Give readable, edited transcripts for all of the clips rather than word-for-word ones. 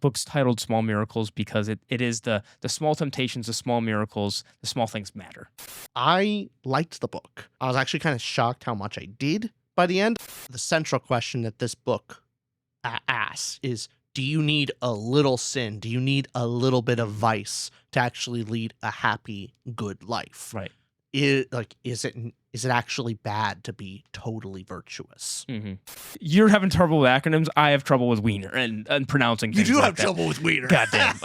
book's titled Small Miracles because it is the small temptations, the small miracles, the small things matter. I liked the book. I was actually kind of shocked how much I did by the end. The central question that this book asks is, do you need a little sin? Do you need a little bit of vice to actually lead a happy, good life? Right. Is it actually bad to be totally virtuous? Mm-hmm. You're having trouble with acronyms. I have trouble with Wiener and pronouncing things. You do like have that. trouble with Wiener. Goddamn.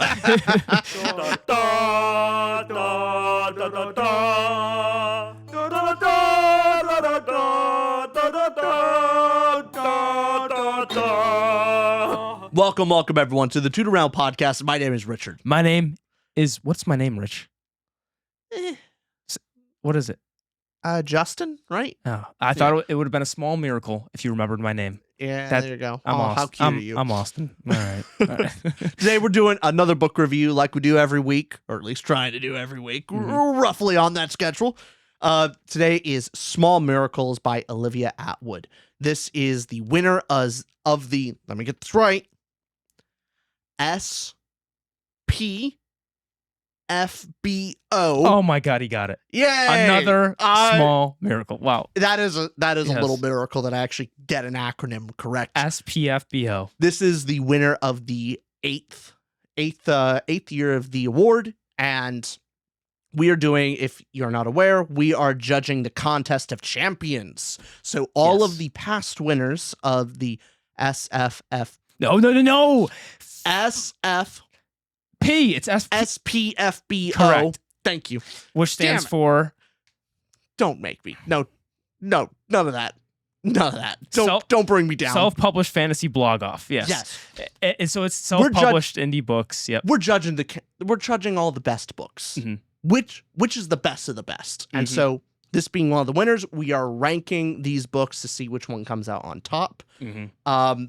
Welcome everyone to the Tutor Round podcast. My name is Richard. My name is, what's my name, Rich? What is it? Justin, right? Oh, I thought it would have been a small miracle if you remembered my name. Yeah, there you go. How cute are you? I'm Austin. All right. All right. Today we're doing another book review like we do every week, or at least trying to do every week. Mm-hmm. We're roughly on that schedule. Today is Small Miracles by Olivia Attwood. This is the winner of the, let me get this right, SPFBO. Oh my God, he got it. Yay! Another small miracle. Wow. That is a little miracle that I actually get an acronym correct. SPFBO. This is the winner of the eighth year of the award, and we are doing, if you're not aware, we are judging the Contest of Champions. So all of the past winners of the SFF. No. SF. It's SPFBO. Correct. Thank you. Which stands for? Don't make me. No, none of that. None of that. Don't bring me down. Self-published fantasy blog off. Yes. And so it's self-published indie books. Yep. We're judging all the best books. Mm-hmm. Which is the best of the best. And so this being one of the winners, we are ranking these books to see which one comes out on top. Mm-hmm.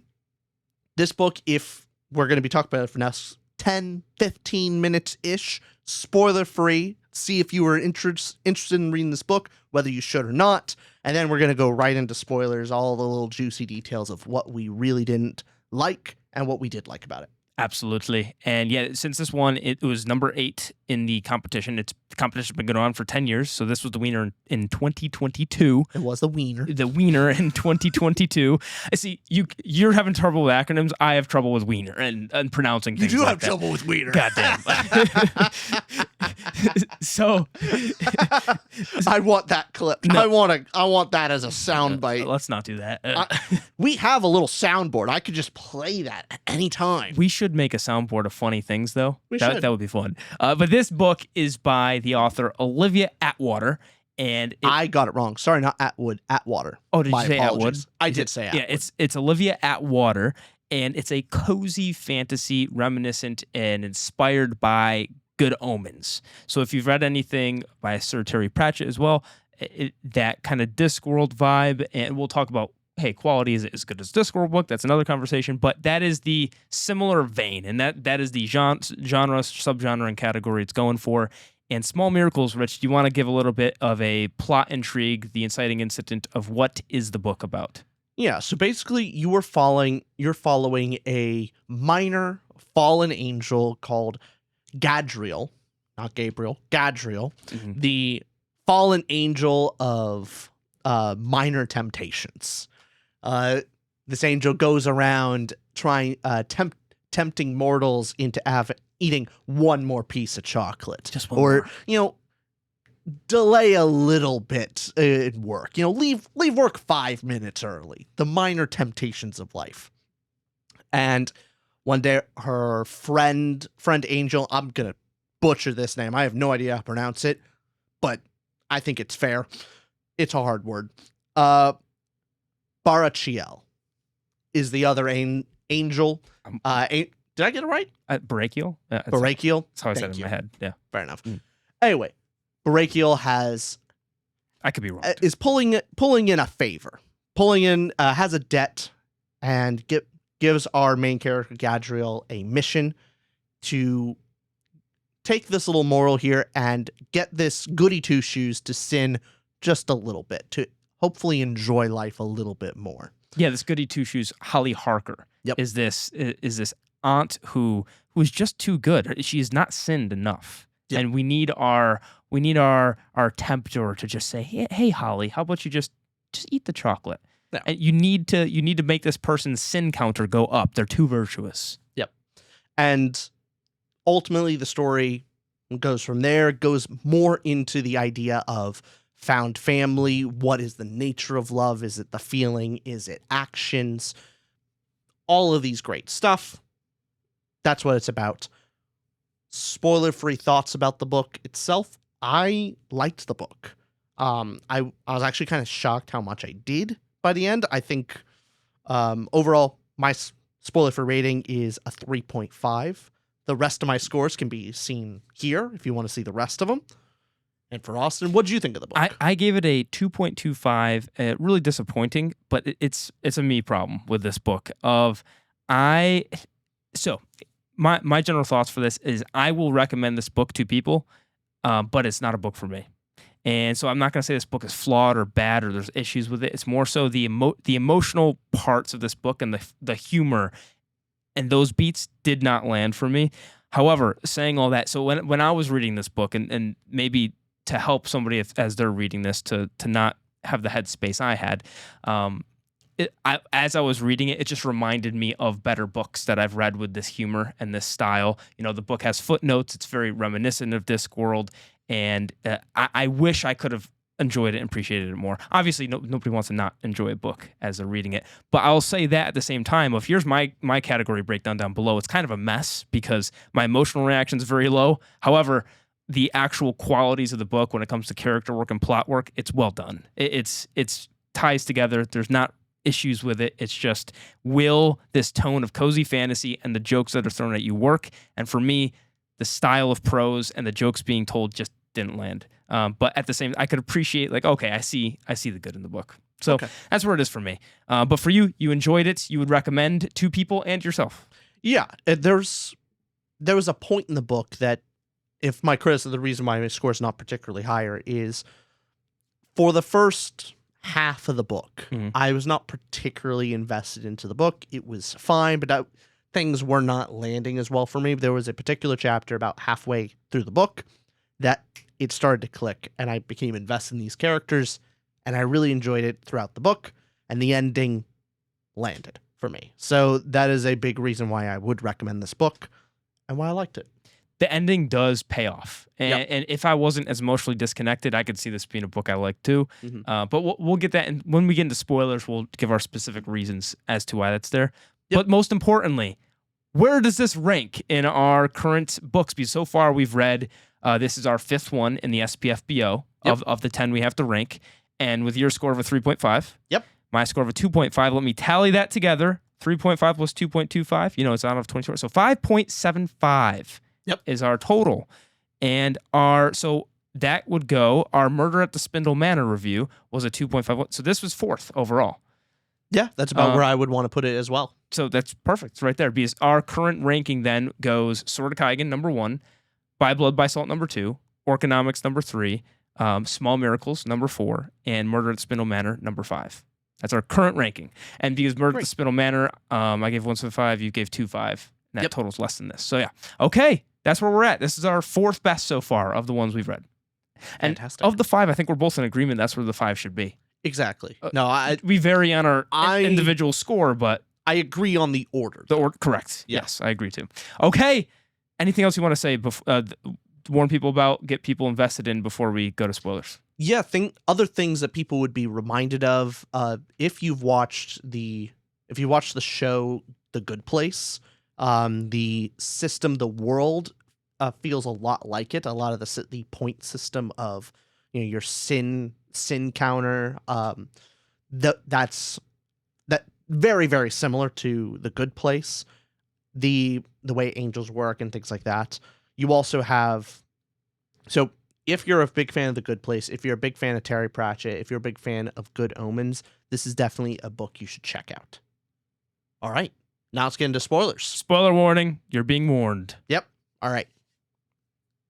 This book, if we're going to be talking about it for next 10, 15 minutes-ish, spoiler-free. See if you were interested in reading this book, whether you should or not. And then we're going to go right into spoilers, all the little juicy details of what we really didn't like and what we did like about it. Absolutely. And yeah, since this one, it was number 8 in the competition. The competition's been going on for 10 years. So this was the winner in 2022. It was the wiener. The wiener in 2022. I see you're having trouble with acronyms. I have trouble with wiener and pronouncing things. You do like have that. trouble with wiener. Goddamn. So I want that clip. No. I want that as a sound bite. Let's not do that. We have a little soundboard. I could just play that at any time. We should make a soundboard of funny things, though. That would be fun. But this book is by the author Olivia Attwater, and I got it wrong. Sorry, not Attwood. Attwater. Oh, did you say Attwood? I did say Attwood. Yeah, it's Olivia Attwater, and it's a cozy fantasy reminiscent and inspired by Good Omens. So if you've read anything by Sir Terry Pratchett as well, that kind of Discworld vibe, and we'll talk about, hey, quality is as good as Discworld book. That's another conversation, but that is the similar vein, and that is the genre, subgenre, and category it's going for. And Small Miracles, Rich, do you want to give a little bit of a plot intrigue, the inciting incident of what is the book about? Yeah, so basically you're following a minor fallen angel called Gadriel, not Gabriel, Gadriel, the fallen angel of minor temptations. This angel goes around tempting mortals into eating one more piece of chocolate, just one more. Delay a little bit in work. Leave work 5 minutes early. The minor temptations of life. And one day, her friend Angel, I'm gonna butcher this name. I have no idea how to pronounce it, but I think it's fair. It's a hard word. Barachiel is the other angel. Did I get it right? Barachiel? Yeah, Barachiel? That's how I said it in my head. Yeah. Fair enough. Anyway, Barachiel I could be wrong. Is pulling in a favor. Has a debt and gives our main character Gadriel a mission to take this little moral here and get this goody two shoes to sin just a little bit, to hopefully enjoy life a little bit more. Yeah, this goody two shoes, Holly Harker, is this aunt who is just too good. She has not sinned enough. Yeah. And we need our tempter to just say, hey Holly, how about you just eat the chocolate? Yeah. And you need to make this person's sin counter go up. They're too virtuous. Yep. And ultimately the story goes from there, goes more into the idea of found family. What is the nature of love? Is it the feeling? Is it actions? All of these great stuff. That's what it's about. Spoiler-free thoughts about the book itself. I liked the book. I was actually kind of shocked how much I did by the end. I think overall my spoiler-free rating is a 3.5. The rest of my scores can be seen here if you want to see the rest of them. And for Austin, what did you think of the book? I gave it a 2.25. Really disappointing, but it's a me problem with this book. My general thoughts for this is I will recommend this book to people, but it's not a book for me. And so I'm not going to say this book is flawed or bad or there's issues with it. It's more so the emotional parts of this book and the humor and those beats did not land for me. However, saying all that, so when I was reading this book and maybe to help somebody as they're reading this to not have the headspace I had, as I was reading it, it just reminded me of better books that I've read with this humor and this style. You know, the book has footnotes. It's very reminiscent of Discworld. And I wish I could have enjoyed it and appreciated it more. Obviously, nobody wants to not enjoy a book as they're reading it. But I'll say that at the same time, here's my category breakdown down below. It's kind of a mess because my emotional reaction is very low. However, the actual qualities of the book when it comes to character work and plot work, it's well done. It's ties together. There's not issues with it. It's just, will this tone of cozy fantasy and the jokes that are thrown at you work? And for me, the style of prose and the jokes being told just didn't land. But at the same, I could appreciate okay, I see the good in the book. So That's where it is for me. But for you enjoyed it. You would recommend to people and yourself. Yeah, there was a point in the book that, if my criticism, the reason why my score is not particularly higher is for the first half of the book, I was not particularly invested into the book. It was fine, but things were not landing as well for me. There was a particular chapter about halfway through the book that it started to click, and I became invested in these characters, and I really enjoyed it throughout the book, and the ending landed for me. So that is a big reason why I would recommend this book and why I liked it. The ending does pay off. And if I wasn't as emotionally disconnected, I could see this being a book I like too. But we'll get that. And when we get into spoilers, we'll give our specific reasons as to why that's there. But most importantly, where does this rank in our current books? Because so far we've read, this is our 5th one in the SPFBO of the 10 we have to rank. And with your score of a 3.5, my score of a 2.5, let me tally that together. 3.5 plus 2.25, it's out of 24. So 5.75 is our total. And so that would go, our Murder at the Spindle Manor review was a 2.5. So this was 4th overall. Yeah, that's about where I would want to put it as well. So that's perfect. It's right there. Because our current ranking then goes Sword of Kaigen, number 1, By Blood, by Salt, number 2, Orconomics, number 3, Small Miracles, number 4, and Murder at the Spindle Manor, number 5. That's our current ranking. And because Murder at the Spindle Manor, I gave 1.5, you gave 2.5. And that totals less than this. So yeah. Okay. That's where we're at. This is our 4th best so far of the ones we've read. And Fantastic. Of the 5, I think we're both in agreement that's where the 5 should be. Exactly. We vary on our individual score, but I agree on the order. Correct. Yeah. Yes, I agree too. Okay. Anything else you want to say before warn people about, get people invested in before we go to spoilers? Yeah, other things that people would be reminded of if you've watched the show The Good Place, the system, the world feels a lot like it. A lot of the point system of your sin counter, that's very, very similar to The Good Place. The way angels work and things like that. You also have, so if you're a big fan of The Good Place, if you're a big fan of Terry Pratchett, if you're a big fan of Good Omens, this is definitely a book you should check out. All right. Now let's get into spoilers. Spoiler warning. You're being warned. Yep. All right.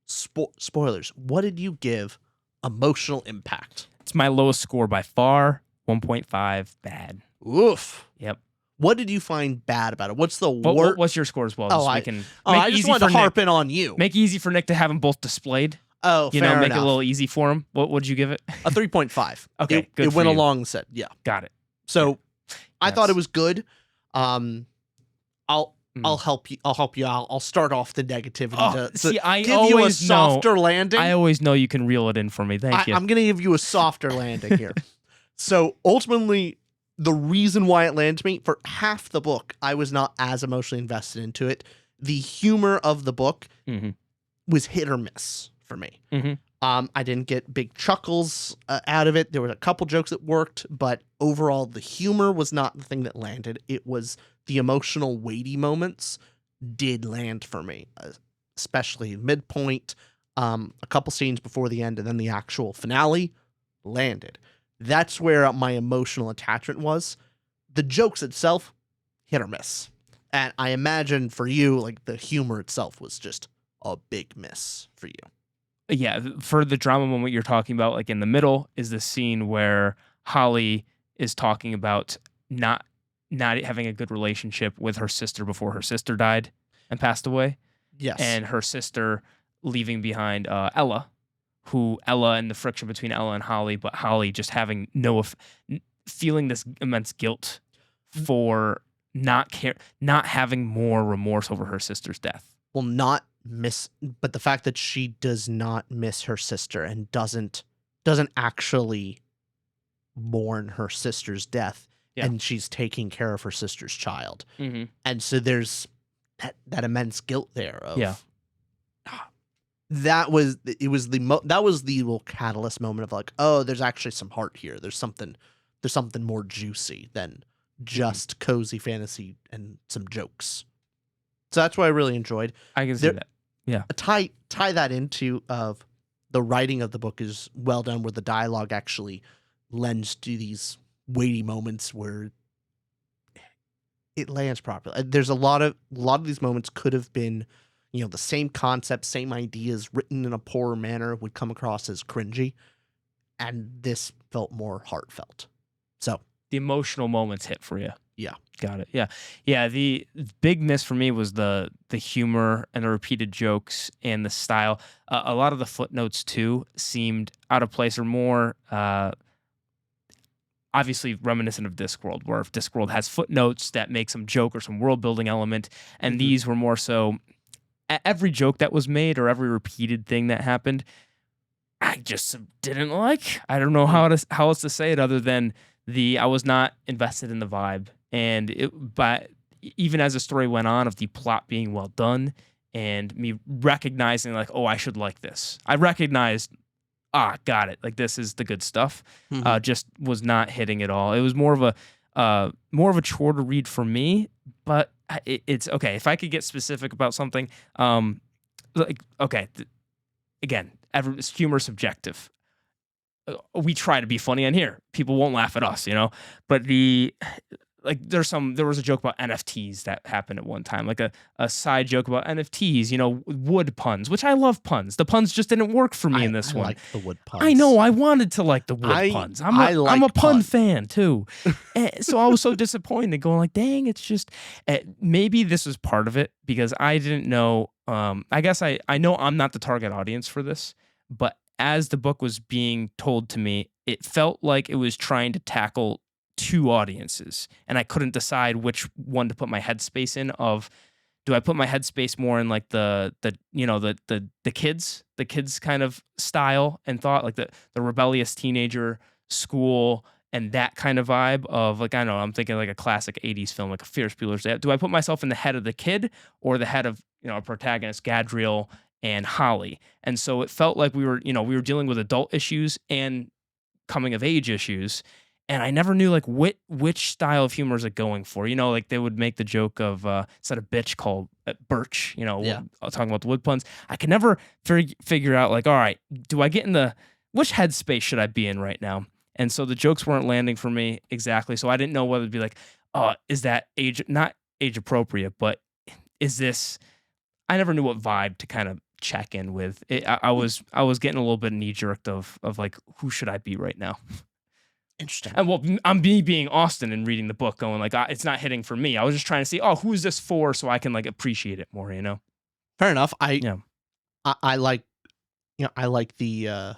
Spoilers. What did you give emotional impact? It's my lowest score by far. 1.5. Bad. Oof. Yep. What did you find bad about it? What's the What worst? what's your score as well? Oh, Just so I we can oh, make I it just easy wanted for to harp Nick. in on you. Make it easy for Nick to have them both displayed. Oh, You know, fair make it a enough. little easy for him. What would you give it? A 3.5. Okay, good It for went you. along the set. Yeah. Got it. So I thought That's- it was good. I'll help you. I'll help you out. I'll start off the negativity to see, I give you a always softer know. landing. I always know you can reel it in for me. Thank you. I'm gonna give you a softer landing here. So ultimately, the reason why it landed me for half the book, I was not as emotionally invested into it. The humor of the book was hit or miss for me. I didn't get big chuckles out of it. There were a couple jokes that worked, but overall, the humor was not the thing that landed. It was the emotional, weighty moments did land for me, especially midpoint, a couple scenes before the end, and then the actual finale landed. That's where my emotional attachment was. The jokes itself, hit or miss. And I imagine for you, like the humor itself was just a big miss for you. Yeah, for the drama moment you're talking about, like in the middle is the scene where Holly is talking about not having a good relationship with her sister before her sister died and passed away. Yes. And her sister leaving behind Ella, and the friction between Ella and Holly, but Holly just having feeling this immense guilt for not having more remorse over her sister's death. Well, but the fact that she does not miss her sister and doesn't actually mourn her sister's death, and she's taking care of her sister's child. And so there's that immense guilt there of that was the little catalyst moment of like, oh, there's actually some heart here. There's something more juicy than just cozy fantasy and some jokes. So that's what I really enjoyed. I can see that. Yeah. Tie that into of the writing of the book is well done, where the dialogue actually lends to these weighty moments where it lands properly. There's a lot of these moments could have been, the same concept, same ideas written in a poorer manner would come across as cringy, and this felt more heartfelt. So the emotional moments hit for you. Yeah. Got it. Yeah. The big miss for me was the humor and the repeated jokes and the style. A lot of the footnotes too seemed out of place, or more obviously reminiscent of Discworld, where if Discworld has footnotes that make some joke or some world building element, and these were more so every joke that was made or every repeated thing that happened, I just didn't like. I don't know how else to say it other than I was not invested in the vibe. And but even as the story went on, of the plot being well done and me recognizing like, oh, I should like this. I recognized, got it. Like, this is the good stuff. Just was not hitting at all. It was more of a chore to read for me, but it's okay. If I could get specific about something, again, humor is subjective. We try to be funny on here. People won't laugh at us, but there was a joke about NFTs that happened at one time, like a side joke about NFTs, wood puns, which I love puns. The puns just didn't work for me in this one. I like the wood puns. I know, I wanted to like the wood puns. I'm a pun fan too. So I was so disappointed, going like, dang, it's just, maybe this was part of it because I didn't know, I guess I know I'm not the target audience for this, but as the book was being told to me, it felt like it was trying to tackle two audiences, and I couldn't decide which one to put my headspace in. Of, do I put my headspace more in like the kids kind of style and thought, like the rebellious teenager school and that kind of vibe of, like, I don't know, I'm thinking like a classic 80s film, like a Ferris Bueller's Day. Do I put myself in the head of the kid or the head of, a protagonist, Gadriel and Holly? And so it felt like we were dealing with adult issues and coming of age issues. And I never knew like which style of humor is it going for. Like they would make the joke of instead of bitch, called birch, talking about the wood puns. I could never figure out like, all right, do I get in which headspace should I be in right now? And so the jokes weren't landing for me exactly. So I didn't know whether to be like, oh, is that not age appropriate, but is this, I never knew what vibe to kind of check in with. I was getting a little bit knee jerked of like, who should I be right now? Interesting. And well, I'm me being Austin and reading the book, going like, it's not hitting for me. I was just trying to see, who is this for, so I can like appreciate it more. Fair enough. Yeah. I like, I like the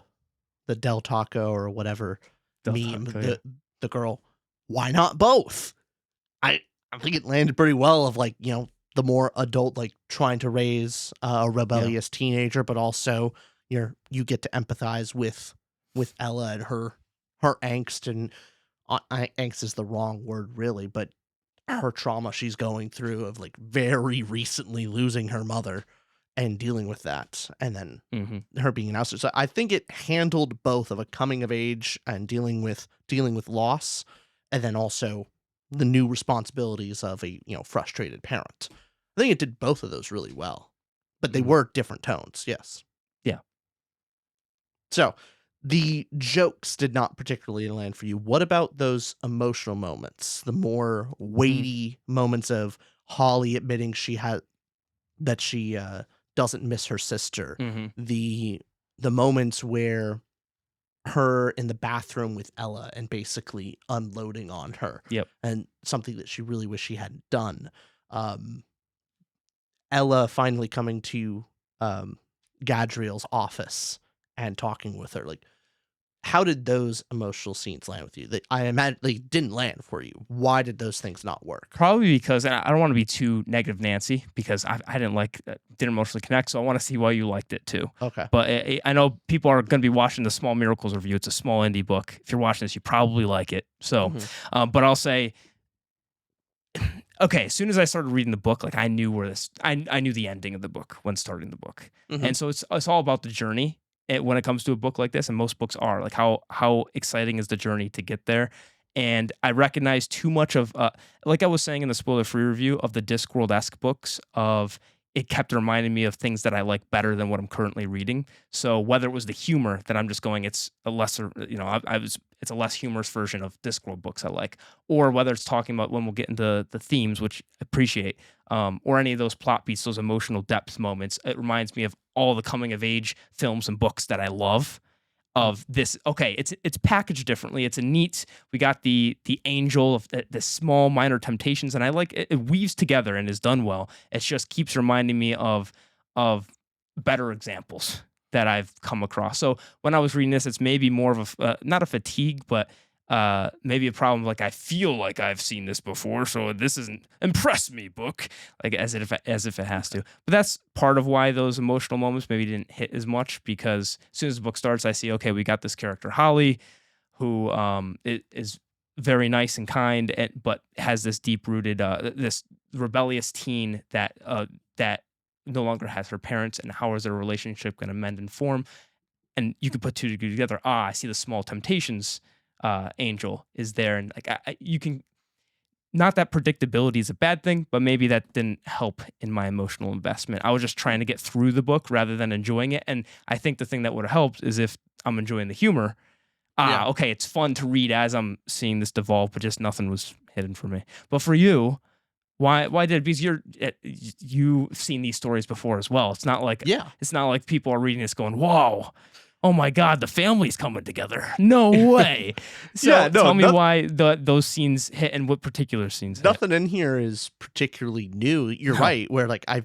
Del Taco or whatever Del meme. Taco, The girl. Why not both? I think it landed pretty well. Of like, the more adult, like trying to raise a rebellious teenager, but also you get to empathize with Ella and her angst, and angst is the wrong word really, but her trauma she's going through of like very recently losing her mother and dealing with that, and then her being an outsider. So I think it handled both of a coming of age and dealing with loss, and then also the new responsibilities of a frustrated parent. I think it did both of those really well, but they were different tones. Yes. Yeah. So the jokes did not particularly land for you. What about those emotional moments, the more weighty moments of Holly admitting that she doesn't miss her sister, the moments where her in the bathroom with Ella and basically unloading on her, and something that she really wished she hadn't done. Ella finally coming to Gadriel's office and talking with her. Like, how did those emotional scenes land with you? I imagine they didn't land for you. Why did those things not work? Probably because, and I don't want to be too negative Nancy, because I didn't emotionally connect, so I want to see why you liked it too. Okay. But I know people are going to be watching the Small Miracles review. It's a small indie book. If you're watching this, you probably like it. So, but I'll say, okay, as soon as I started reading the book, like I knew I knew the ending of the book when starting the book. And so it's all about the journey. When it comes to a book like this, and most books are, like how exciting is the journey to get there. And I recognize too much of, like I was saying in the spoiler-free review of the Discworld-esque books, of it kept reminding me of things that I like better than what I'm currently reading. So whether it was the humor that I'm just going, it's a lesser, it's a less humorous version of Discworld books I like, or whether it's talking about, when we'll get into the themes, which I appreciate, or any of those plot beats, those emotional depth moments, it reminds me of all the coming of age films and books that I love. Of this, okay, it's packaged differently. It's a neat. We got the angel of the small minor temptations, and I like it. It weaves together and is done well. It just keeps reminding me of better examples that I've come across. So when I was reading this, it's maybe more of a not a fatigue, but maybe a problem. Like, I feel like I've seen this before, so this isn't impress me book, like as if it has to. But that's part of why those emotional moments maybe didn't hit as much, because as soon as the book starts, I see, okay, we got this character Holly, who is very nice and kind, but has this deep rooted this rebellious teen that no longer has her parents, and how is their relationship going to mend and form? And you can put two together. I see the small temptations. Angel is there, and like you can, not that predictability is a bad thing, but maybe that didn't help in my emotional investment. I was just trying to get through the book rather than enjoying it, and I think the thing that would have helped is if I'm enjoying the humor. Okay, it's fun to read as I'm seeing this devolve, but just nothing was hidden for me. But for you, why did it? Because you've seen these stories before as well. It's not like people are reading this going, whoa, oh my God, the family's coming together. No way. So tell me why those scenes hit, and what particular scenes nothing hit. In here is particularly new. You're right. Where I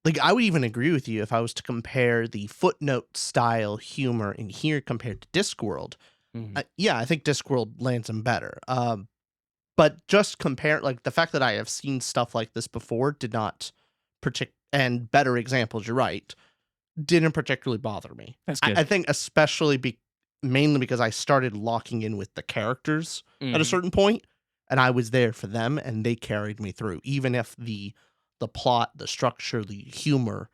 would even agree with you if I was to compare the footnote style humor in here compared to Discworld. I think Discworld lands them better. But just compare, like, the fact that I have seen stuff like this before did not and better examples, you're right, didn't particularly bother me. That's good. I think especially mainly because I started locking in with the characters at a certain point, and I was there for them, and they carried me through. Even if the plot, the structure, the humor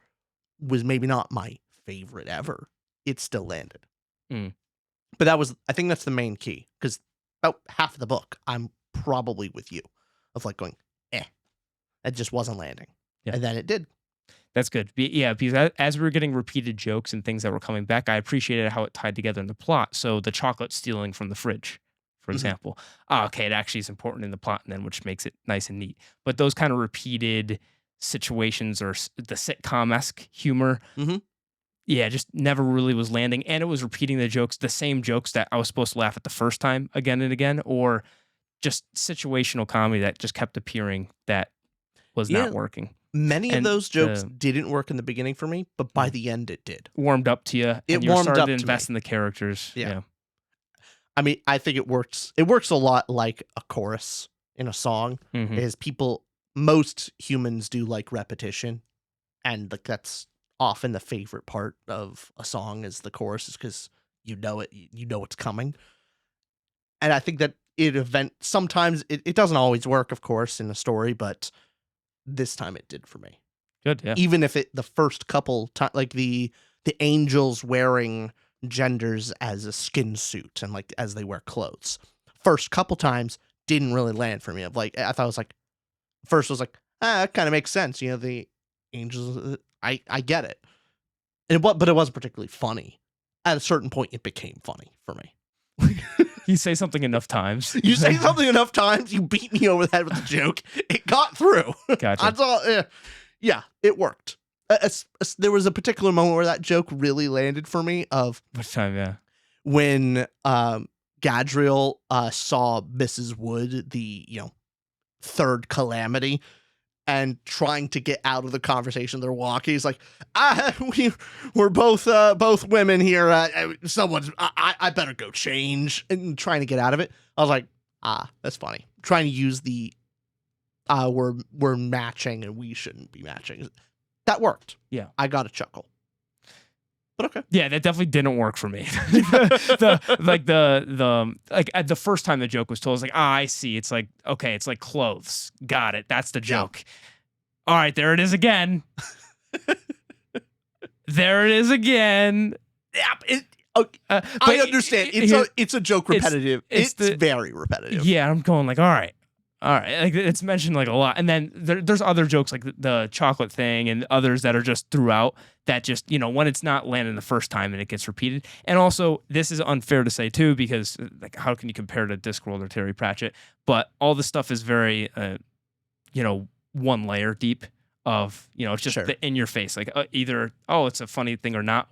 was maybe not my favorite ever, it still landed. But I think that's the main key, because about half of the book, I'm probably with you, of like going, it just wasn't landing. And then it did. That's good. Yeah, because as we were getting repeated jokes and things that were coming back, I appreciated how it tied together in the plot. So the chocolate stealing from the fridge, for example. Okay, it actually is important in the plot, and then which makes it nice and neat. But those kind of repeated situations, or the sitcom-esque humor, yeah, just never really was landing. And it was repeating the same jokes that I was supposed to laugh at the first time again and again, or just situational comedy that just kept appearing that was Yeah. not working. Many of And those jokes the- didn't work in the beginning for me, but by the end it did. Warmed up to you. It And you warmed started up to to invest me. in the characters. Yeah. Yeah. I mean, I think it works. It works a lot like a chorus in a song. Mhm. Is most humans do like repetition, and like that's often the favorite part of a song is the chorus, is because you know it's coming. And I think that sometimes it doesn't always work, of course, in a story, but this time it did for me. Good. Yeah. Even if the first couple times, like the angels wearing genders as a skin suit and like as they wear clothes, first couple times didn't really land for me. Of like, I thought it was like, first was like, that kind of makes sense. You know, the angels, I get it. But it wasn't particularly funny. At a certain point, it became funny for me. You say something enough times. You say something enough times, you beat me over the head with the joke. It got through. Gotcha. That's all. Yeah, it worked. There was a particular moment where that joke really landed for me. Of Which time? Yeah. when Gadriel saw Mrs. Wood, the third calamity, and trying to get out of the conversation they're walking. He's like, we're both women here. I better go change, and trying to get out of it. I was like, that's funny. Trying to use the we're matching and we shouldn't be matching. That worked. Yeah. I got a chuckle. But okay. Yeah, that definitely didn't work for me. The first time the joke was told, I was like, I see. It's like, okay, it's like clothes. Got it. That's the joke. All right, there it is again. There it is again. Yeah, I understand. It's a joke repetitive. It's very repetitive. Yeah, I'm going like, all right. Like it's mentioned like a lot, and then there's other jokes like the chocolate thing, and others that are just throughout that just when it's not landing the first time and it gets repeated. And also, this is unfair to say too, because like how can you compare to Discworld or Terry Pratchett? But all the stuff is very one layer deep of it's just the in your face, like either it's a funny thing or not.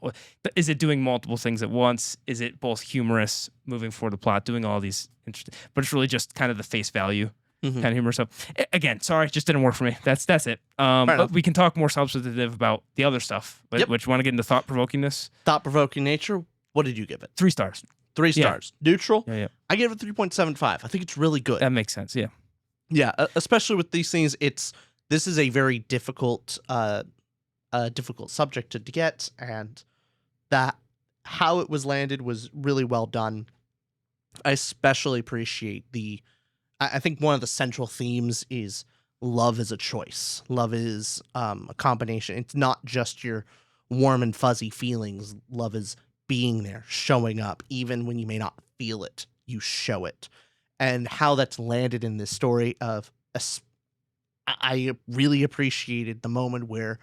Is it doing multiple things at once? Is it both humorous, moving forward the plot, doing all these interesting, but it's really just kind of the face value. Kind of humor. So again, sorry, it just didn't work for me. That's it. But we can talk more substantive about the other stuff. But which want to get into thought-provokingness? Thought-provoking nature. What did you give it? 3 stars. 3 stars. Neutral? Yeah. I gave it 3.75. I think it's really good. That makes sense. Yeah. Yeah, especially with these things, this is a very difficult subject to get, and that how it was landed was really well done. I especially appreciate I think one of the central themes is love is a choice. Love is a combination. It's not just your warm and fuzzy feelings. Love is being there, showing up, even when you may not feel it, you show it. And how that's landed in this story I really appreciated the moment where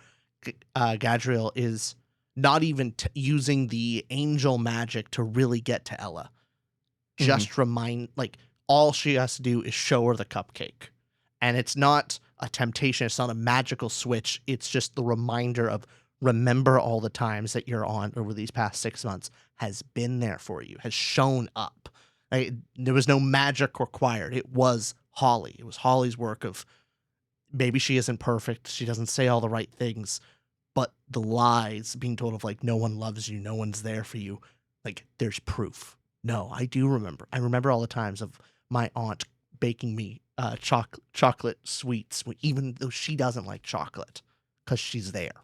Gadriel is not even using the angel magic to really get to Ella. Just all she has to do is show her the cupcake. And it's not a temptation. It's not a magical switch. It's just the reminder of remember all the times that your aunt over these past 6 months has been there for you, has shown up. There was no magic required. It was Holly. It was Holly's work of maybe she isn't perfect. She doesn't say all the right things, but the lies being told of like, no one loves you. No one's there for you. Like there's proof. No, I do remember. I remember all the times of my aunt baking me chocolate sweets, even though she doesn't like chocolate, because she's there.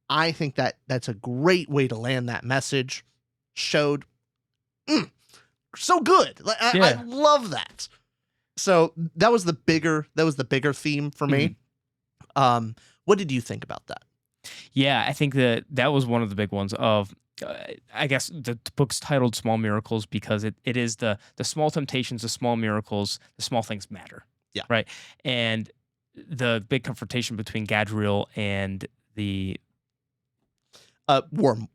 I think that's a great way to land that message. Showed so good. I love that. So that was the bigger theme for me. What did you think about that? Yeah, I think that was one of the big ones of. I guess the book's titled Small Miracles because it is the small temptations, the small miracles, the small things matter. Yeah. Right. And the big confrontation between Gadriel and the Wormwood.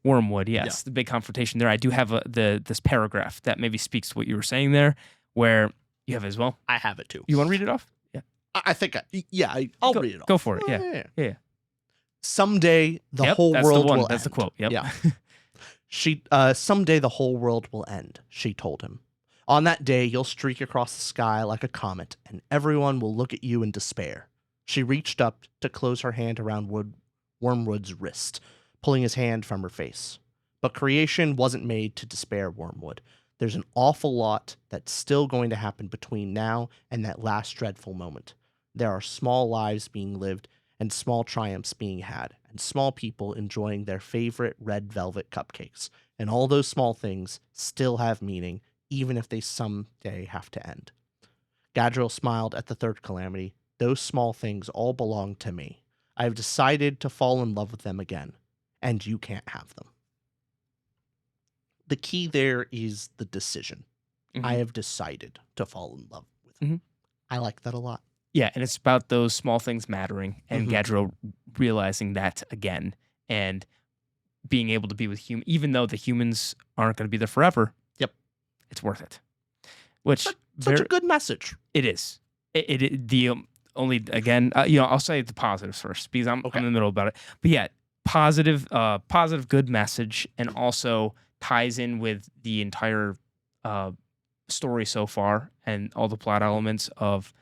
Wormwood, yes. Yeah. The big confrontation there. I do have this paragraph that maybe speaks to what you were saying there, where you have it as well. I have it too. You want to read it off? Yeah. I think I'll read it off. Go for it. Yeah. Someday the Yep, whole that's world the one. will That's end. the quote. Yep. Yeah. Someday the whole world will end, she told him. On that day, you'll streak across the sky like a comet, and everyone will look at you in despair. She reached up to close her hand around Wormwood's wrist, pulling his hand from her face. But creation wasn't made to despair, Wormwood. There's an awful lot that's still going to happen between now and that last dreadful moment. There are small lives being lived and small triumphs being had, and small people enjoying their favorite red velvet cupcakes. And all those small things still have meaning, even if they someday have to end. Gadriel smiled at the third calamity. Those small things all belong to me. I have decided to fall in love with them again, and you can't have them. The key there is the decision. Mhm. I have decided to fall in love with him. Mhm. I like that a lot. Yeah, and it's about those small things mattering, and Mhm. Gadriel realizing that again, and being able to be with human, even though the humans aren't going to be there forever. Yep. It's worth it. Which Such a good message. it is. Only again, I'll say the positives first because I'm Okay. in the middle about it. But yeah, positive, good message, and also ties in with the entire story so far and all the plot elements of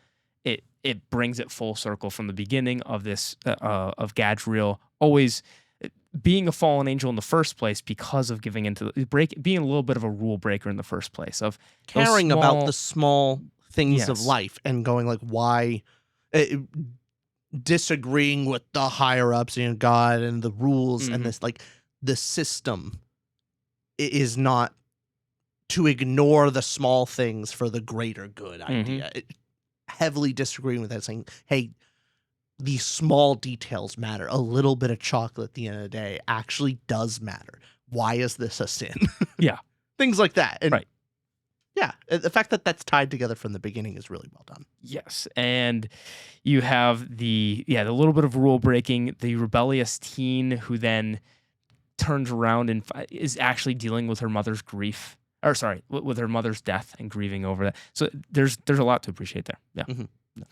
it. It brings it full circle from the beginning of this of Gadriel always being a fallen angel in the first place because of giving into being a little bit of a rule breaker in the first place of Caring about the small things of Yes. life and going like, why, disagreeing with the higher ups and God and the rules Mhm. and this, like, the system is not to ignore the small things for the greater good idea. Heavily disagreeing with that, saying, hey, these small details matter. A little bit of chocolate at the end of the day actually does matter. Why is this a sin? Yeah. Things like that. And Right. yeah, the fact that that's tied together from the beginning is really well done. Yes, and you have the little bit of rule breaking, the rebellious teen who then turns around and is actually dealing with her mother's grief, or sorry, with her mother's death and grieving over that. So there's a lot to appreciate there. Yeah. Mhm. No.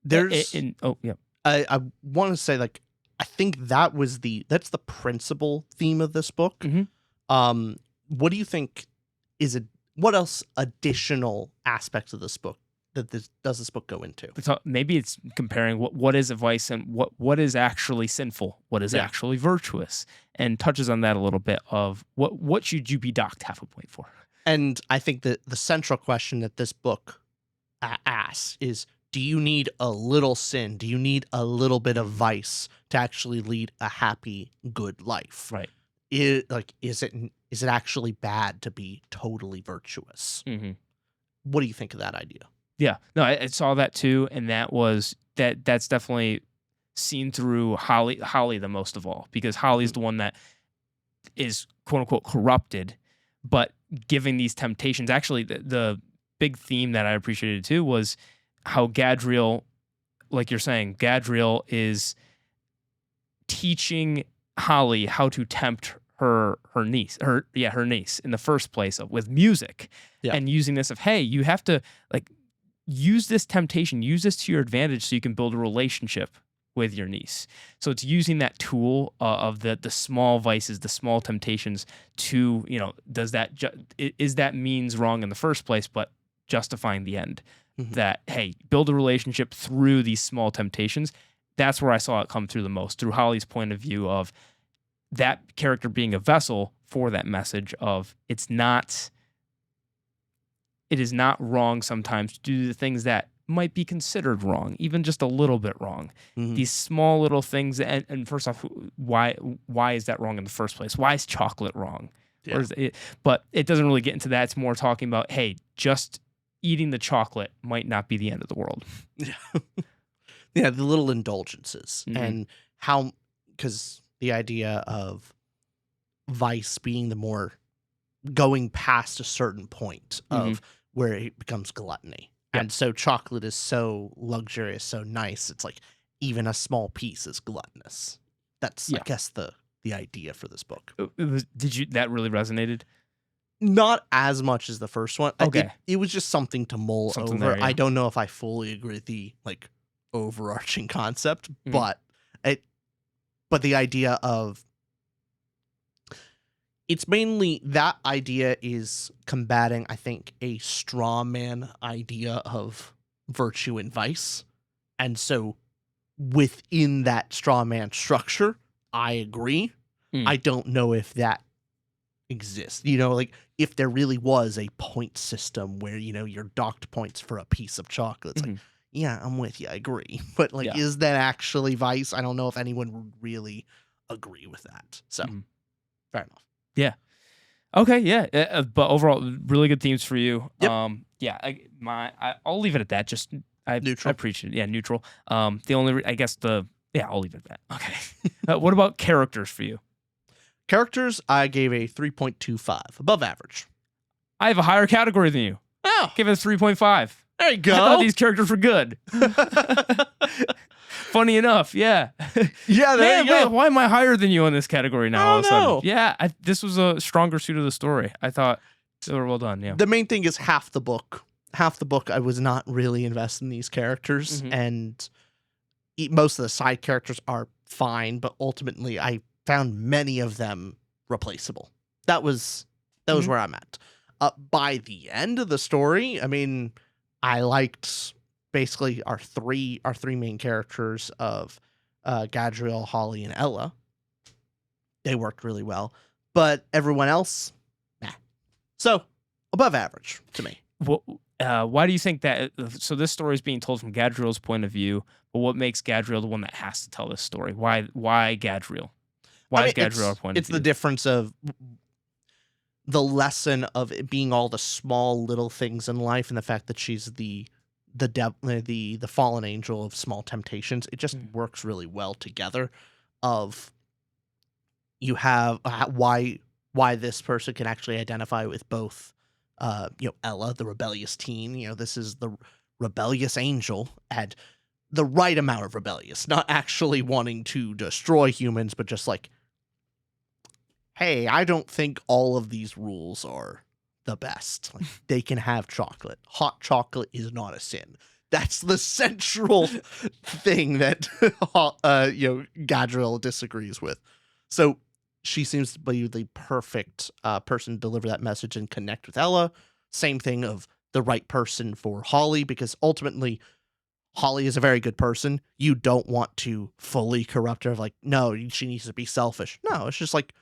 There's, Yeah. I want to say, like, I think that's the principal theme of this book. Mhm. What do you think what else additional aspects of this book does this book go into? Maybe it's comparing what is a vice and what is actually sinful, what is Yeah. actually virtuous, and touches on that a little bit of what should you be docked half a point for. And I think that the central question that this book asks is, do you need a little sin? Do you need a little bit of vice to actually lead a happy, good life? Right. Is it actually bad to be totally virtuous? Mm-hmm. What do you think of that idea? Yeah, no, I saw that too, and that's definitely seen through Holly the most of all, because Holly's the one that is quote unquote corrupted, but giving these temptations. Actually, the big theme that I appreciated too was how Gadriel, like you're saying, Gadriel is teaching Holly how to tempt her niece in the first place with music. Yeah. And using this of, hey, you have to use this temptation, use this to your advantage so you can build a relationship with your niece. So it's using that tool of the small vices, the small temptations to, is that means wrong in the first place, but justifying the end. Mhm. That, hey, build a relationship through these small temptations. That's where I saw it come through the most, through Holly's point of view of that character being a vessel for that message of it is not wrong sometimes to do the things that might be considered wrong, even just a little bit wrong. Mhm. These small little things, and first off, why is that wrong in the first place? Why is chocolate wrong? Yeah. But it doesn't really get into that. It's more talking about, hey, just eating the chocolate might not be the end of the world. Yeah, the little indulgences. Mhm. And how, because the idea of vice being the more going past a certain point of where it becomes gluttony. Yep. And so chocolate is so luxurious, so nice. It's like even a small piece is gluttonous. That's, I Yeah. guess, the idea for this book. That really resonated? Not as much as the first one. Okay. It was just something to mull Something over. there, yeah. I don't know if I fully agree with the overarching concept, Mhm. but but the idea of it's mainly that idea is combating, I think, a straw man idea of virtue and vice. And so within that straw man structure, I agree. I don't know if that exists. Like if there really was a point system where, you're docked points for a piece of chocolate. It's like, yeah, I'm with you. I agree. But like, is that actually vice? I don't know if anyone would really agree with that. So fair enough. Yeah. Okay. Yeah. But overall, really good themes for you. Yep. Yeah. I'll leave it at that. Just Neutral. I appreciate it. Yeah. Neutral. The only I guess I'll leave it at that. Okay. What about characters for you? Characters, I gave a 3.25, above average. I have a higher category than you. Oh, Give it a 3.5. there you go. I thought these characters were good. Funny enough, yeah. Yeah, there you go. Wait, why am I higher than you in this category now? I All of a don't sudden? know. Yeah, this was a stronger suit of the story. I thought they were well done. Yeah. The main thing is half the book. Half the book, I was not really invested in these characters, and most of the side characters are fine, but ultimately, I found many of them replaceable. That was where I'm at. By the end of the story, I mean, I liked basically our three main characters of Gadriel, Holly, and Ella. They worked really well, but everyone else, nah. So above average to me. Well, why do you think that? So this story is being told from Gadriel's point of view, but what makes Gadriel the one that has to tell this story? Why Gadriel? Why is Gadriel our point of view? It's the difference of the lesson of it being all the small little things in life, and the fact that she's the fallen angel of small temptations. It just works really well together. Of you have why this person can actually identify with both. Ella, the rebellious teen. This is the rebellious angel, and the right amount of rebellious, not actually wanting to destroy humans, but just like, hey, I don't think all of these rules are the best. Like, they can have chocolate. Hot chocolate is not a sin. That's the central thing that Gadriel disagrees with. So she seems to be the perfect person to deliver that message and connect with Ella. Same thing of the right person for Holly, because ultimately Holly is a very good person. You don't want to fully corrupt her. Like, no, she needs to be selfish. No, it's just like,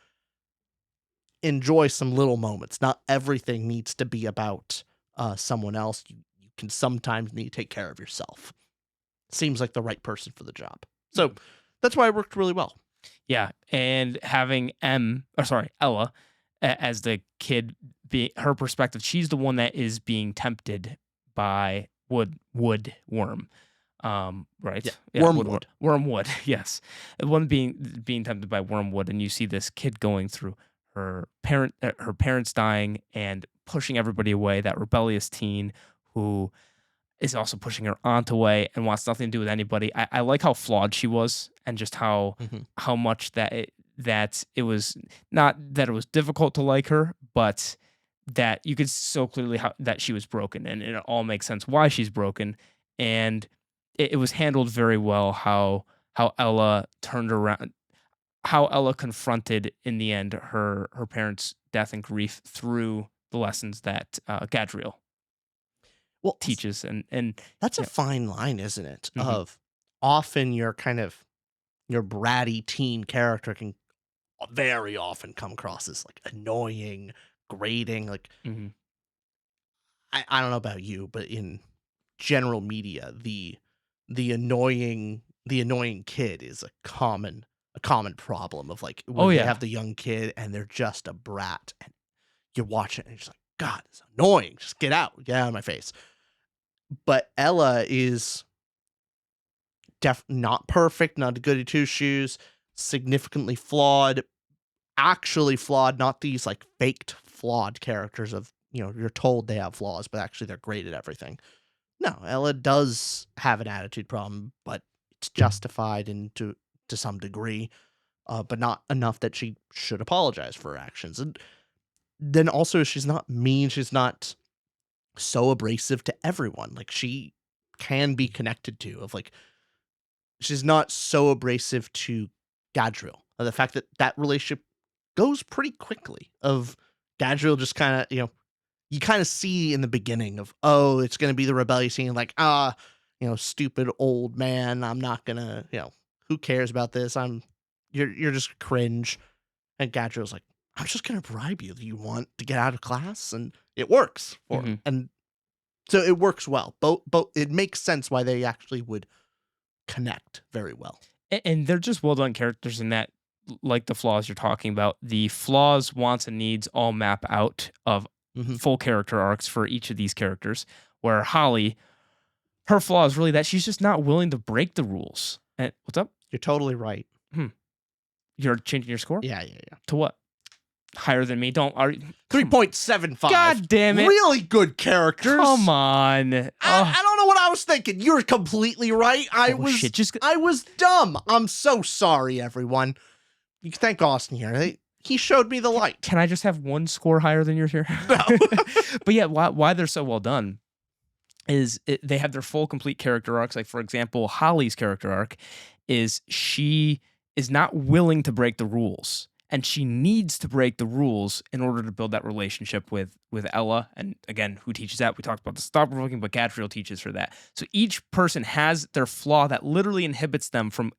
enjoy some little moments. Not everything needs to be about someone else. You can sometimes need to take care of yourself. Seems like the right person for the job. So that's why it worked really well. Yeah, and having Ella as the kid, her perspective, she's the one that is being tempted by worm. Right? Yeah, wormwood. Wormwood, yes. The one being tempted by wormwood, and you see this kid going through her parents dying and pushing everybody away, that rebellious teen who is also pushing her aunt away and wants nothing to do with anybody. I like how flawed she was, and just how much that it was not that it was difficult to like her, but that you could so clearly that she was broken, and it all makes sense why she's broken. And it was handled very well how Ella turned around, how Ella confronted in the end her parents' death and grief through the lessons that Gadriel teaches, and that's a fine line, isn't it? Of often your bratty teen character can very often come across as like annoying, grating. Like, I don't know about you, but in general media, the annoying kid is a common problem of like when you have the young kid and they're just a brat, and you're watching and you're just like, God, it's annoying. Just get out of my face. But Ella is not perfect, not a goody two shoes, significantly flawed, actually flawed, not these like faked flawed characters of, you're told they have flaws, but actually they're great at everything. No, Ella does have an attitude problem, but it's justified to some degree, but not enough that she should apologize for her actions. And then also, she's not mean. She's not so abrasive to everyone. Like, she can be connected to, of like, she's not so abrasive to Gadriel. The fact that that relationship goes pretty quickly. Of Gadriel just kind of, you kind of see in the beginning of, oh, it's going to be the rebellious scene, like, stupid old man. I'm not gonna, who cares about this? You're just cringe. And Gadriel's like, I'm just gonna bribe you. You want to get out of class, and it works for him. And so it works well. Both it makes sense why they actually would connect very well. And they're just well done characters in that, like the flaws you're talking about, the flaws, wants, and needs all map out of full character arcs for each of these characters. Where Holly, her flaw is really that she's just not willing to break the rules. And what's up? You're totally right. You're changing your score? Yeah. To what? Higher than me? 3.75. God damn it. Really good characters. Come on. I don't know what I was thinking. You're completely right. I was dumb. I'm so sorry, everyone. You can thank Austin here. He showed me the light. Can I just have one score higher than yours here? No. But yeah, why they're so well done is they have their full complete character arcs. Like, for example, Holly's character arc is she is not willing to break the rules. And she needs to break the rules in order to build that relationship with Ella. And again, who teaches that? We talked about the stop provoking, but Gadriel teaches her that. So each person has their flaw that literally inhibits them from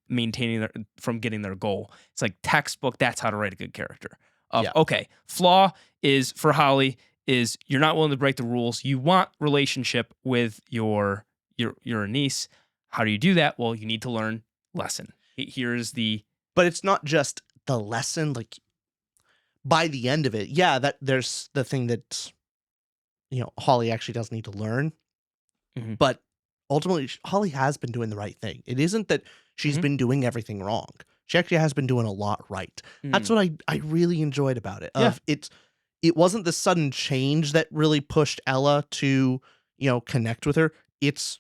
from getting their goal. It's like textbook. That's how to write a good character. Okay, flaw is for Holly is you're not willing to break the rules. You want relationship with your niece. How do you do that? Well, you need to learn lesson. Here's the. But it's not just the lesson, like by the end of it, that there's the thing that Holly actually does need to learn, but ultimately Holly has been doing the right thing. It isn't that she's been doing everything wrong. She actually has been doing a lot right. That's what I really enjoyed about it. It wasn't the sudden change that really pushed Ella to connect with her. She's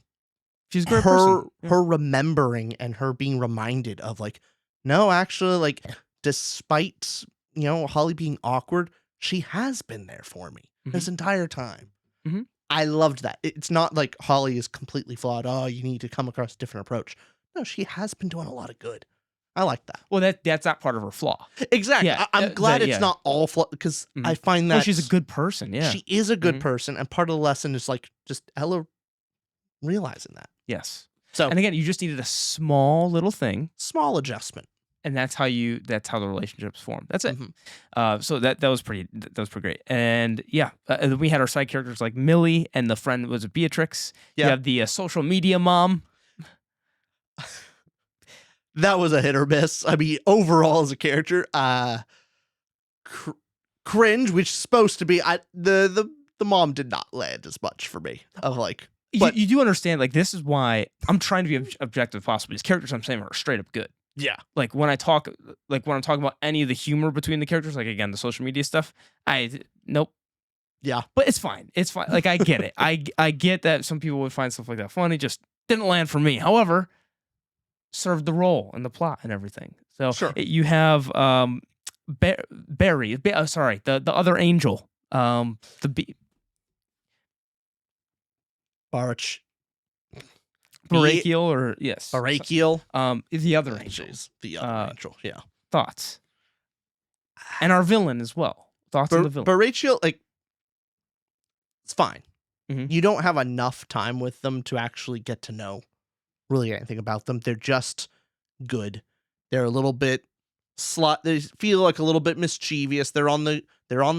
a great person. Her remembering and her being reminded of like, no, actually, like, despite, Holly being awkward, she has been there for me this entire time. I loved that. It's not like Holly is completely flawed. Oh, you need to come across a different approach. No, she has been doing a lot of good. I like that. Well, that's not part of her flaw. Exactly. Yeah, I'm glad it's not all flawed, because I find that she's a good person. Yeah, she is a good person, and part of the lesson is like just Ella realizing that. Yes. So, and again, you just needed a small little thing, small adjustment. And that's how the relationships form. That's it. So that was pretty great. And yeah, we had our side characters like Millie, and the friend was Beatrix. Yeah. You have the social media mom. That was a hit or miss. I mean, overall as a character, cringe, which is supposed to be the mom did not land as much for me. Of like, but you do understand, like, this is why I'm trying to be objective possible. These characters I'm saying are straight up good. Yeah. Like when I'm talking about any of the humor between the characters, like again, the social media stuff, nope. Yeah. But it's fine. It's fine. Like I get it. I get that some people would find stuff like that funny, just didn't land for me. However, served the role and the plot and everything. So sure. You have Barry, the other angel, Barakiel, or yes. Barakiel. The other angel. The other angel, yeah. Thoughts. And our villain as well. Thoughts on the villain. Barakiel, like, it's fine. You don't have enough time with them to actually get to know really anything about them. They're just good. They're a little bit they feel like a little bit mischievous. They're on the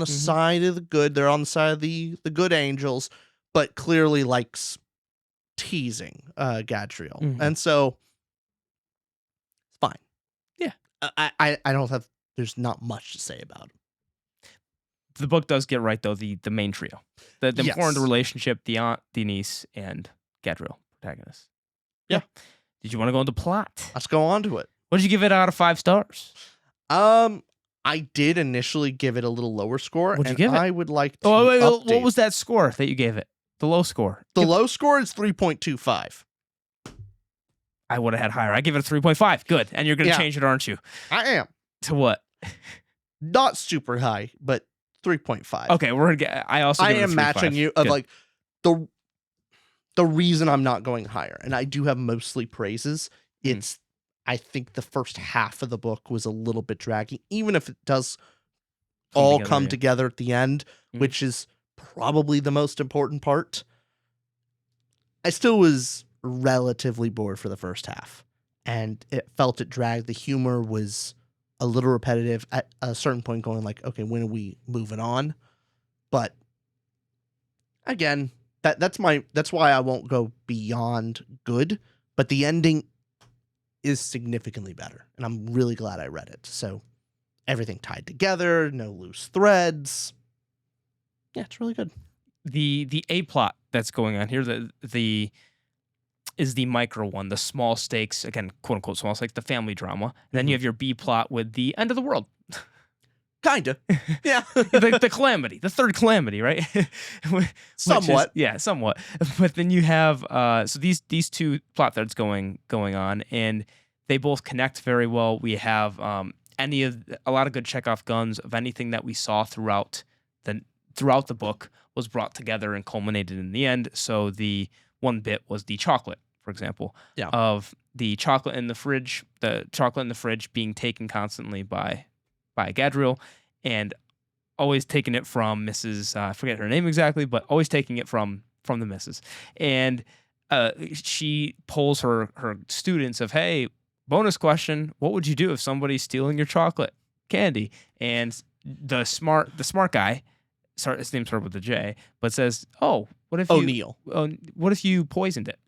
side of the good. They're on the side of the good angels, but clearly likes teasing Gadriel. And so it's fine. Yeah. I don't have, there's not much to say about him. The book does get right though, the main trio. The important relationship, the aunt, the niece, and Gadriel, protagonist. Yeah. Did you want to go into plot? Let's go on to it. What did you give it out of 5 stars? I did initially give it a little lower score. What'd you give it? I would like to update. What was that score that you gave it? The low score. The low score is 3.25. I would have had higher. I give it a 3.5. Good. And you're going to change it, aren't you? I am. To what? Not super high, but 3.5. Okay, we're going to get, I am matching you of like the reason I'm not going higher, and I do have mostly praises. It's I think the first half of the book was a little bit draggy, even if it does all come together at the end, which is probably the most important part. I still was relatively bored for the first half, and it dragged. The humor was a little repetitive at a certain point, going like, okay, when are we moving on? But again, that's why I won't go beyond good, but the ending is significantly better, and I'm really glad I read it. So everything tied together, no loose threads. Yeah, it's really good. The A plot that's going on here, is the micro one, the small stakes, again, quote unquote small stakes, the family drama. And then you have your B plot with the end of the world. Kinda. Yeah. the calamity, the third calamity, right? Somewhat. Somewhat. But then you have so these two plot threads going on, and they both connect very well. We have a lot of good Chekhov guns of anything that we saw throughout the book was brought together and culminated in the end. So the one bit was the chocolate, for example, of the chocolate in the fridge being taken constantly by Gadriel, and always taking it from Mrs. I forget her name exactly, but always taking it from the Mrs. And she pulls her students of, hey, bonus question, what would you do if somebody's stealing your chocolate candy? And the smart guy, his name started with a J, but says, oh, what if O'Neill? What if you poisoned it?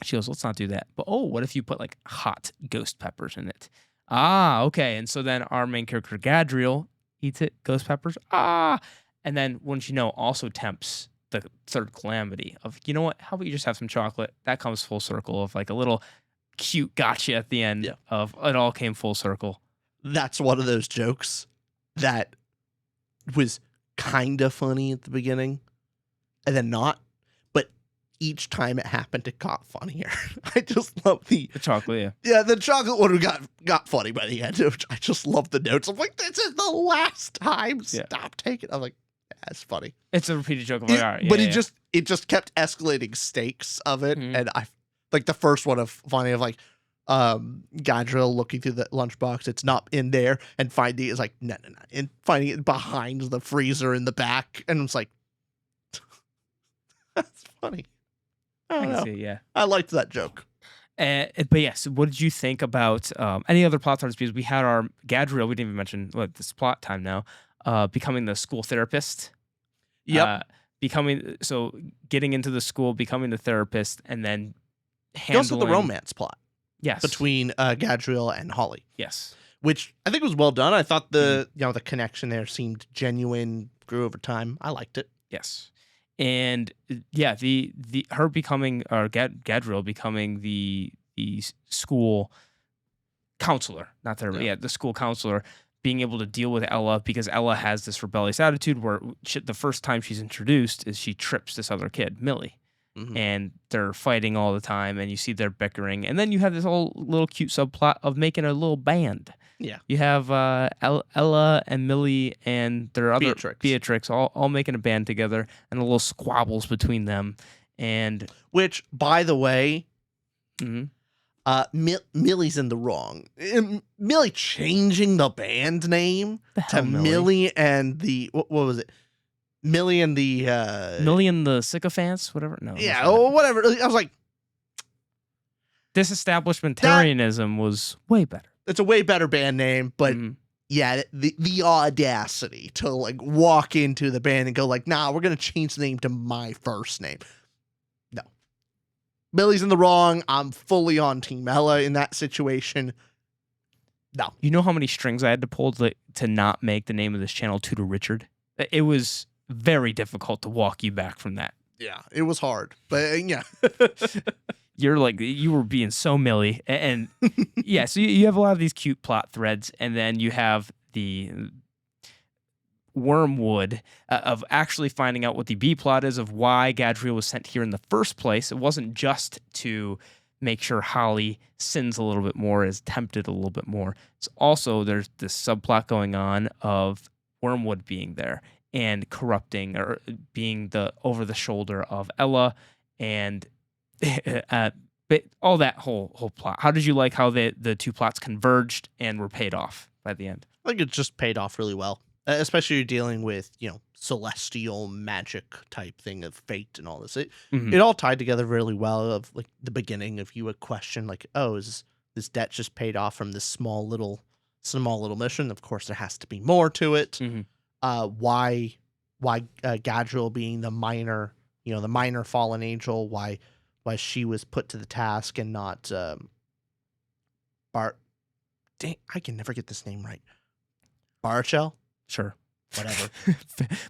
She goes, let's not do that. But what if you put like hot ghost peppers in it? Ah, okay. And so then our main character, Gadriel, eats it, ghost peppers. Ah. And then, wouldn't you know, also tempts the third calamity of, you know what, how about you just have some chocolate? That comes full circle of like a little cute gotcha at the end of it all came full circle. That's one of those jokes that was kind of funny at the beginning and then not. Each time it happened, it got funnier. I just love the chocolate, the chocolate one got funny by the end. I just love the notes. I'm like, this is the last time. Stop taking. I'm like, it's funny. It's a repeated joke. Of like, all right, but it just kept escalating stakes of it, and I like the first one of funny of like Gadriel looking through the lunchbox, it's not in there, and finding it is like no, and finding it behind the freezer in the back, and it's like that's funny. I can see, I liked that joke. But yes, what did you think about any other plot threads? Because we had our Gadriel, we didn't even mention this plot time now, becoming the school therapist. Yep. Getting into the school, becoming the therapist, and then handling... Also the romance plot. Yes. Between Gadriel and Holly. Yes. Which I think was well done. I thought the connection there seemed genuine, grew over time. I liked it. Yes. And her becoming, or Gadriel becoming the school counselor, not therapist, the school counselor, being able to deal with Ella, because Ella has this rebellious attitude where the first time she's introduced is she trips this other kid, Millie. And they're fighting all the time, and you see they're bickering. And then you have this whole little cute subplot of making a little band. Yeah. You have Ella and Millie and their other Beatrix all making a band together, and the little squabbles between them. And which, by the way, Millie's in the wrong. Millie changing the band name to Millie and the what was it? Millie and the Sycophants, whatever. No. Yeah, or whatever. I was like, disestablishmentarianism was way better. It's a way better band name, but the audacity to like walk into the band and go like, nah, we're gonna change the name to my first name. No. Millie's in the wrong. I'm fully on Team Ella in that situation. No. You know how many strings I had to pull to not make the name of this channel Tudor Richard? It was very difficult to walk you back from that. Yeah, it was hard, but You're like, you were being so Millie. And so you have a lot of these cute plot threads, and then you have the wormwood of actually finding out what the B plot is of why Gadriel was sent here in the first place. It wasn't just to make sure Holly sins a little bit more, is tempted a little bit more. It's also, there's this subplot going on of Wormwood being there and corrupting, or being the over the shoulder of Ella, and but all that whole plot. How did you like how the two plots converged and were paid off by the end? I think it just paid off really well, especially you're dealing with, celestial magic type thing of fate and all this. Mhm. It all tied together really well. Of like the beginning, if you would question like, oh, is this debt just paid off from this small little mission? Of course, there has to be more to it. Mhm. Why Gadriel being the minor, the minor fallen angel, why she was put to the task and not Bart. Dang, I can never get this name right. Barachel? Sure. Whatever.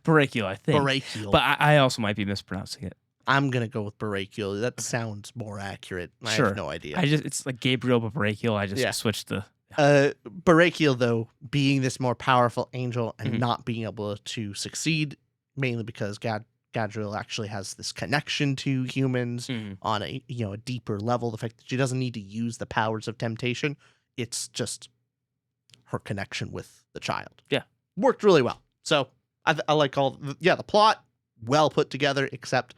Barakiel, I think. Barakiel. But I also might be mispronouncing it. I'm gonna go with Barakiel. That sounds more accurate. I Sure. have no idea. It's like Gabriel, but Barakiel. I just Yeah. switched the. Barakiel, though, being this more powerful angel and Mhm. not being able to succeed, mainly because Gadriel actually has this connection to humans Mhm. on a deeper level. The fact that she doesn't need to use the powers of temptation, it's just her connection with the child. Yeah. Worked really well. So I like the plot well put together, except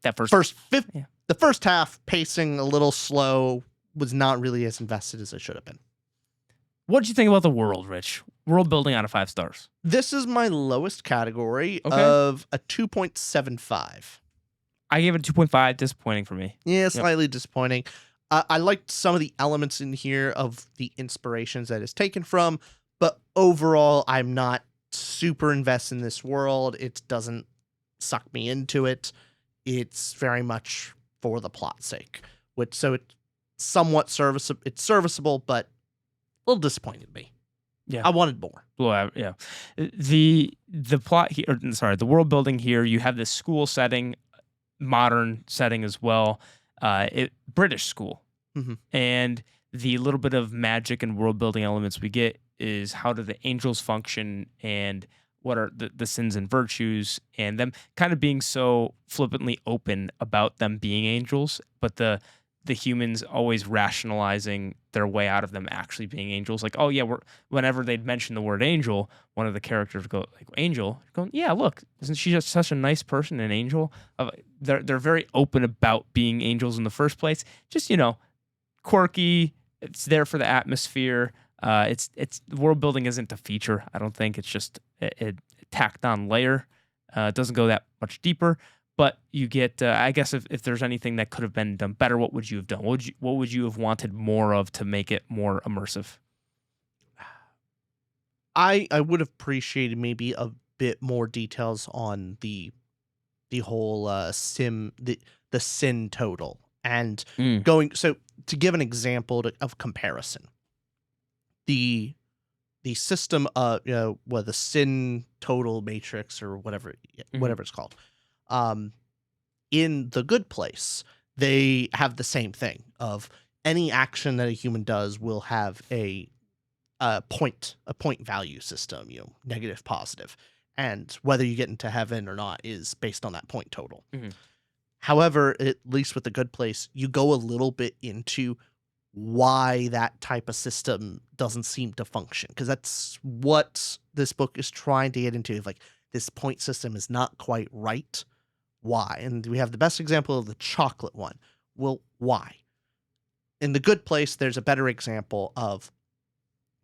That first. Yeah. the first half pacing a little slow, was not really as invested as it should have been. What did you think about the world, Rich? World building out of 5 stars. This is my lowest category Okay. of a 2.75. I gave it a 2.5. Disappointing for me. Yeah, slightly disappointing. I liked some of the elements in here of the inspirations that it's taken from, but overall, I'm not super invested in this world. It doesn't suck me into it. It's very much for the plot's sake, so it's somewhat serviceable. It's serviceable, but a little disappointed me. Yeah. I wanted more. Well, yeah. The plot here, the world building here, you have this school setting, modern setting as well. British school. Mhm. And the little bit of magic and world building elements we get is how do the angels function and what are the sins and virtues, and them kind of being so flippantly open about them being angels, but the humans always rationalizing their way out of them actually being angels. Like, oh yeah, whenever they'd mention the word angel, one of the characters would go like, angel, going, yeah, look, isn't she just such a nice person, an angel? They're very open about being angels in the first place. Just quirky. It's there for the atmosphere. It's world building isn't a feature. I don't think it's just a tacked on layer. It doesn't go that much deeper. But you get, I guess, if there's anything that could have been done better, what would you have done? What would you have wanted more of to make it more immersive? I would have appreciated maybe a bit more details on the whole the sin total and going. So to give an example of comparison, the system of the sin total matrix or whatever it's called. In The Good Place, they have the same thing of any action that a human does will have a point value system, negative, positive, and whether you get into heaven or not is based on that point total. Mhm. However, at least with The Good Place, you go a little bit into why that type of system doesn't seem to function, because that's what this book is trying to get into. Like, this point system is not quite right. Why? And we have the best example of the chocolate one. Well, why? In The Good Place, there's a better example of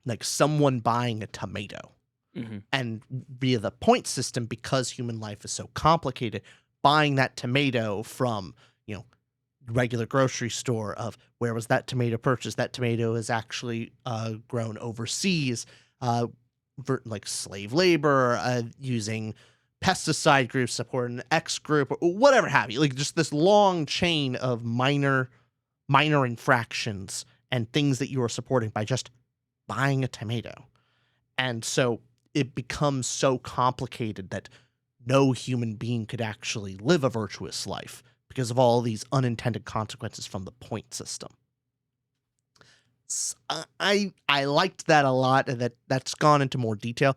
like someone buying a tomato. Mhm. And via the point system, because human life is so complicated, buying that tomato from, regular grocery store of where was that tomato purchased? That tomato is actually grown overseas, like slave labor, using pesticide groups, support an X group, or whatever have you. Like, just this long chain of minor infractions and things that you are supporting by just buying a tomato. And so it becomes so complicated that no human being could actually live a virtuous life because of all these unintended consequences from the point system. I liked that a lot, and that's gone into more detail.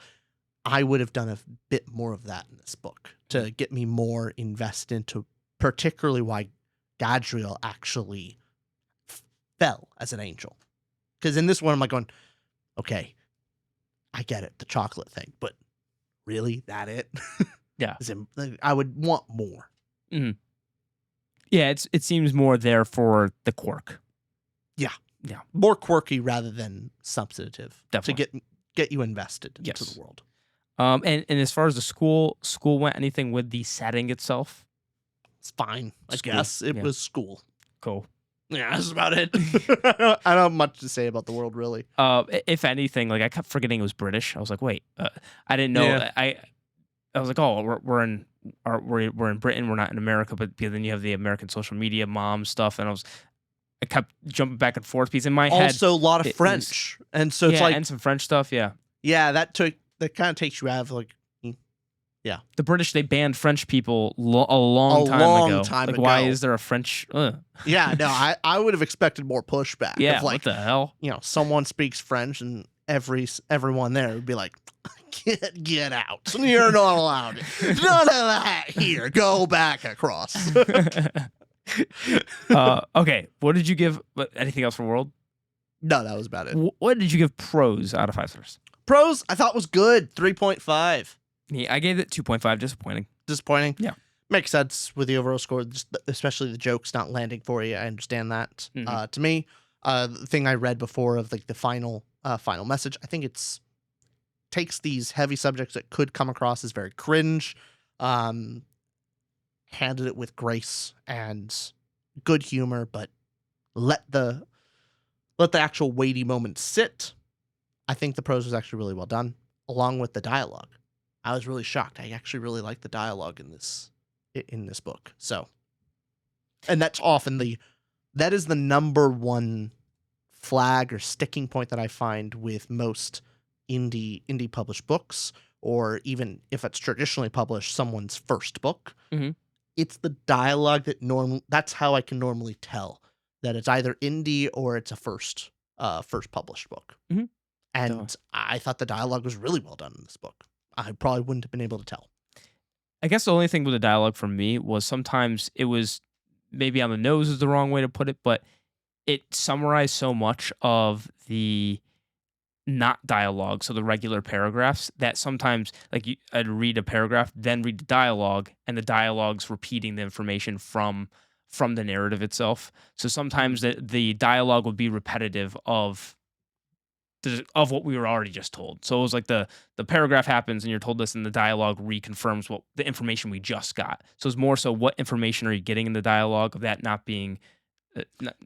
I would have done a bit more of that in this book to get me more invested into particularly why Gadriel actually fell as an angel. Because in this one, I'm like going, okay, I get it, the chocolate thing, but really, that it? Yeah. I would want more. Mhm. Yeah, it seems more there for the quirk. More quirky rather than substantive. Definitely. To get you invested into Yes. the world. And as far as the school went, anything with the setting itself? It's fine, I School, guess. It yeah. was school. Cool. Yeah, that's about it. I don't have much to say about the world, really. If anything, like I kept forgetting it was British. I was like, wait, I didn't know. Yeah. I was like, oh, we're in Britain. We're not in America. But then you have the American social media mom stuff, and I kept jumping back and forth because in my head, Also, a lot of French, and so it's like, and some French stuff. Yeah, that kind of takes you out of like, the British, they banned French people a long time ago. Why is there a French? Yeah, no, I would have expected more pushback. Yeah, of like, what the hell? Someone speaks French and everyone there would be like, get out. You're not allowed. None of that here. Go back across. Okay, what did you give? Anything else for World? No, that was about it. What did you give Prose out of 5 stars? Prose, I thought was good. 3.5. Yeah, I gave it 2.5. Disappointing. Disappointing. Yeah. Makes sense with the overall score, especially the jokes not landing for you. I understand that. To me, the thing I read before of like the final message, I think takes these heavy subjects that could come across as very cringe, handled it with grace and good humor, but let the actual weighty moments sit. I think the prose was actually really well done, along with the dialogue. I was really shocked. I actually really liked the dialogue in this book. So, and that's often that is the number one flag or sticking point that I find with most indie published books, or even if it's traditionally published, someone's first book. Mhm. It's the dialogue that's how I can normally tell that it's either indie or it's a first published book. Mhm. And I thought the dialogue was really well done in this book. I probably wouldn't have been able to tell. I guess the only thing with the dialogue for me was sometimes it was maybe on the nose is the wrong way to put it, but it summarized so much of the not dialogue, so the regular paragraphs, that sometimes like I'd read a paragraph, then read the dialogue, and the dialogue's repeating the information from the narrative itself. So sometimes the dialogue would be repetitive of what we were already just told. So it was like the paragraph happens and you're told this, and the dialogue reconfirms what the information we just got. So it's more so what information are you getting in the dialogue, of that not being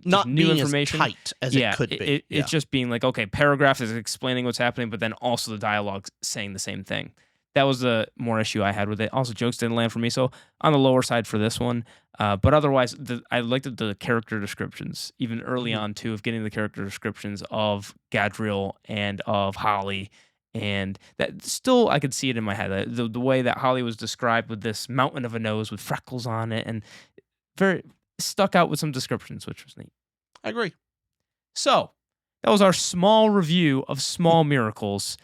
not new being information as tight as it could be. It's just being like, okay, paragraph is explaining what's happening, but then also the dialogue saying the same thing. That was the more issue I had with it. Also, jokes didn't land for me, so on the lower side for this one. But otherwise, I liked the character descriptions, even early on, too, of getting the character descriptions of Gadriel and of Holly. And that still, I could see it in my head. The way that Holly was described with this mountain of a nose with freckles on it, and very stuck out with some descriptions, which was neat. I agree. So, that was our small review of Small Miracles.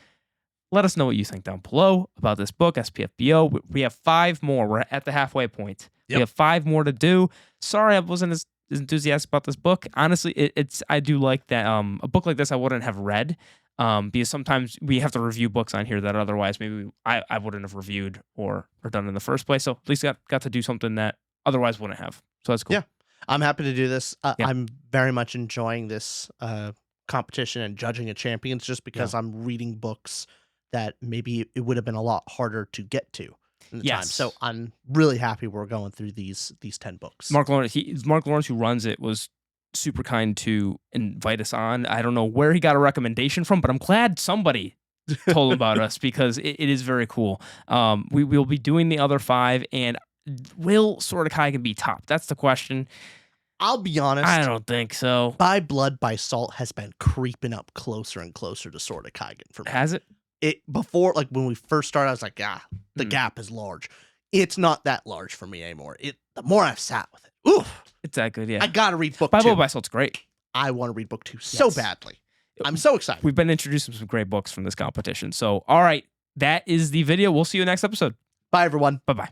Let us know what you think down below about this book, SPFBO. We have 5 more. We're at the halfway point. Yep. We have 5 more to do. Sorry I wasn't as enthusiastic about this book. Honestly, I do like that. A book like this I wouldn't have read, because sometimes we have to review books on here that otherwise maybe I wouldn't have reviewed or done in the first place. So at least got to do something that otherwise wouldn't have. So that's cool. Yeah, I'm happy to do this. I'm very much enjoying this competition and judging a champions, just because I'm reading books that maybe it would have been a lot harder to get to in the time. So I'm really happy we're going through these 10 books. Mark Lawrence, who runs it, was super kind to invite us on. I don't know where he got a recommendation from, but I'm glad somebody told him about us, because it is very cool. We will be doing the other 5, and will Swordikaigen be top? That's the question. I'll be honest, I don't think so. By Blood, by Salt has been creeping up closer and closer to Swordikaigen for me. Has it? Before, like when we first started, I was like, the gap is large. It's not that large for me anymore. The more I've sat with it, oof, it's that good. Yeah, I gotta read book 2. By Blood, by Salt's great. I want to read book 2 so badly. I'm so excited. We've been introducing some great books from this competition. So, all right, that is the video. We'll see you next episode. Bye, everyone. Bye-bye.